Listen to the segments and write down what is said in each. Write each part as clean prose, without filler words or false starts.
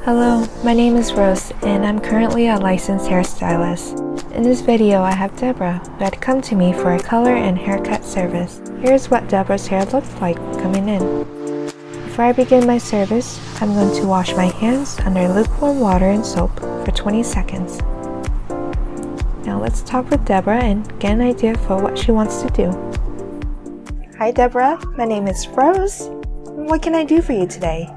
Hello, my name is Rose and I'm currently a licensed hairstylist. In this video I have Deborah who had come to me for a color and haircut service. Here's what Deborah's hair looked like coming in. Before I begin my service, I'm going to wash my hands under lukewarm water and soap for 20 seconds. Now let's talk with Deborah and get an idea for what she wants to do. Hi Deborah, my name is Rose. What can I do for you today?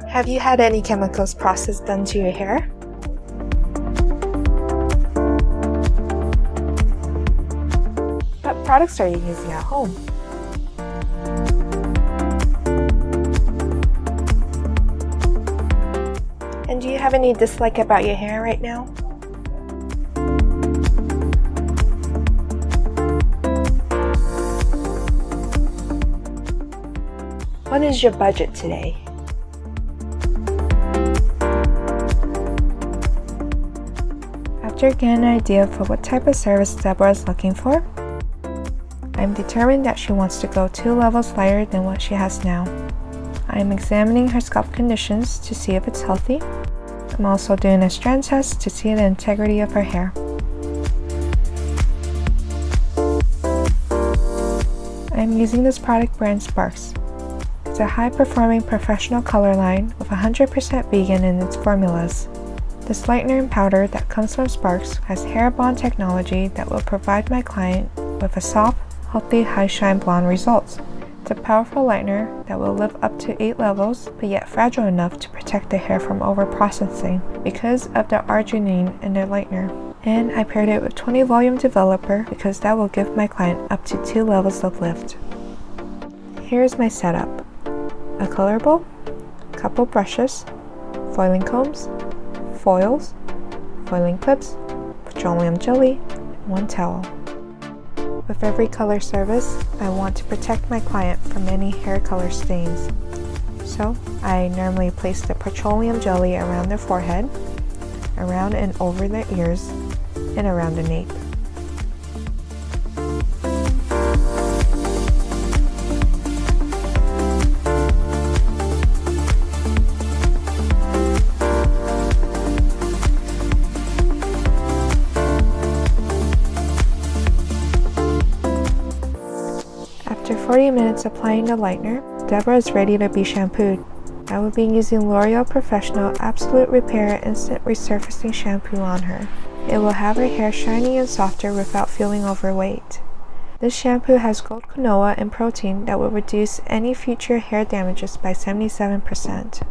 Have you had any chemicals processed done to your hair? What products are you using at home? And do you have any dislike about your hair right now? What is your budget today? After getting an idea for what type of service Deborah is looking for, I'm determined that she wants to go 2 levels lighter than what she has now. I'm examining her scalp conditions to see if it's healthy. I'm also doing a strand test to see the integrity of her hair. I'm using this product brand Sparks. It's a high-performing professional color line with 100% vegan in its formulas. This lightener and powder that comes from Sparks has hair bond technology that will provide my client with a soft, healthy, high-shine blonde results. It's a powerful lightener that will live up to 8 levels, but yet fragile enough to protect the hair from over-processing because of the arginine in the lightener. And I paired it with 20 volume developer because that will give my client up to 2 levels of lift. Here's my setup. A color bowl, couple brushes, foiling combs, foils, foiling clips, petroleum jelly, and 1 towel. With every color service, I want to protect my client from any hair color stains. So, I normally place the petroleum jelly around their forehead, around and over their ears, and around the nape. After 40 minutes applying the lightener, Deborah is ready to be shampooed. I will be using L'Oreal Professional Absolute Repair Instant Resurfacing Shampoo on her. It will have her hair shiny and softer without feeling overweight. This shampoo has gold quinoa and protein that will reduce any future hair damages by 77%.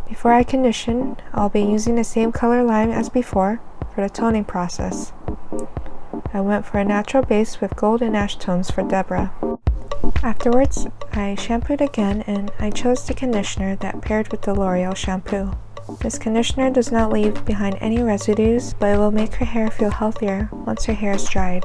Before I condition, I'll be using the same color line as before for the toning process. I went for a natural base with gold and ash tones for Deborah. Afterwards, I shampooed again and I chose the conditioner that paired with the L'Oreal shampoo. This conditioner does not leave behind any residues, but it will make her hair feel healthier once her hair is dried.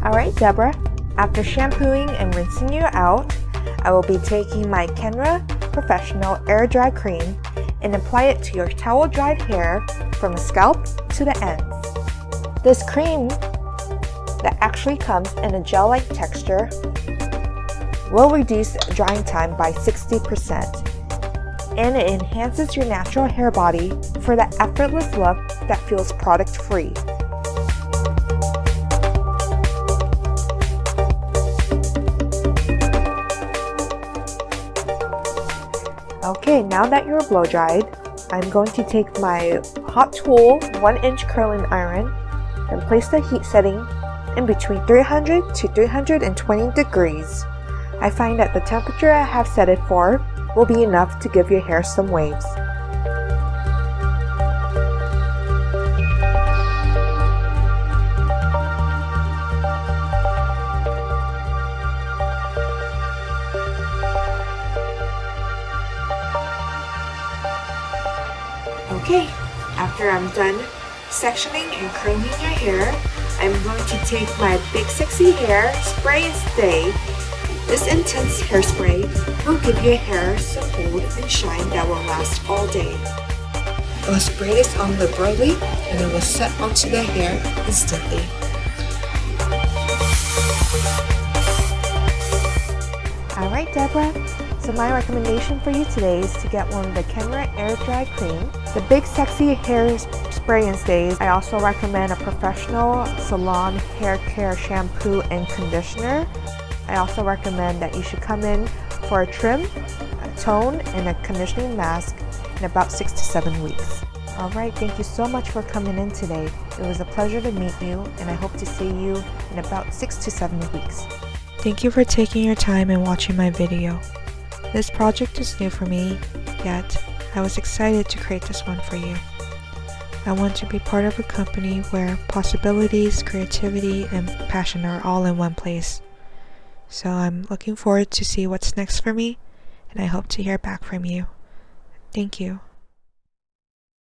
Alright Deborah, after shampooing and rinsing you out, I will be taking my Kenra Professional Air Dry Cream and apply it to your towel dried hair from the scalp to the ends. This cream that actually comes in a gel-like texture will reduce drying time by 60%, and it enhances your natural hair body for that effortless look that feels product-free. Okay, now that you're blow dried, I'm going to take my hot tool 1-inch curling iron and place the heat setting in between 300 to 320 degrees. I find that the temperature I have set it for will be enough to give your hair some waves. Okay, after I'm done sectioning and curling your hair, I'm going to take my Big Sexy Hair Spray and Stay. This intense hairspray will give your hair some hold and shine that will last all day. I will spray this on liberally and it will set onto the hair instantly. Alright Deborah, so my recommendation for you today is to get one of the Kenra Air Dry Cream, the Big Sexy Hair Spray and Stays. I also recommend a professional salon hair care shampoo and conditioner. I also recommend that you should come in for a trim, a tone, and a conditioning mask in about 6 to 7 weeks. Alright, thank you so much for coming in today. It was a pleasure to meet you, and I hope to see you in about 6 to 7 weeks. Thank you for taking your time and watching my video. This project is new for me, yet I was excited to create this one for you. I want to be part of a company where possibilities, creativity, and passion are all in one place. So I'm looking forward to see what's next for me, and I hope to hear back from you. Thank you.